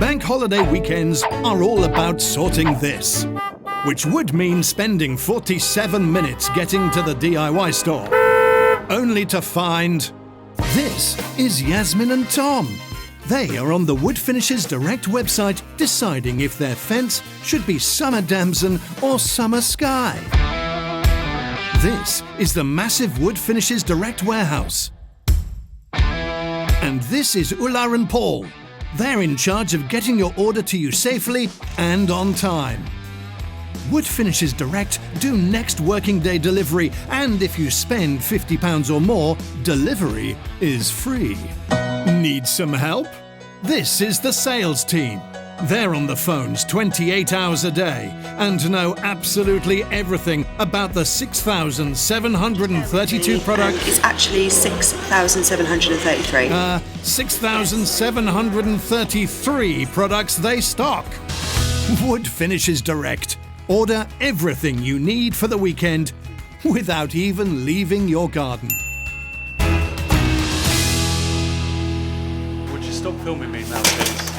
Bank holiday weekends are all about sorting this, which would mean spending 47 minutes getting to the DIY store, only to find... This is Yasmin and Tom. They are on the Wood Finishes Direct website deciding if their fence should be summer damson or summer sky. This is the massive Wood Finishes Direct warehouse. And this is Üellar and Paul. They're in charge of getting your order to you safely and on time. Wood Finishes Direct do next working day delivery, and if you spend £50 or more, delivery is free. Need some help? This is the sales team. They're on the phones 28 hours a day and know absolutely everything about the 6,732 products. It's actually 6,733. 6,733 products they stock. Wood Finishes Direct. Order everything you need for the weekend without even leaving your garden. Would you stop filming me now, please?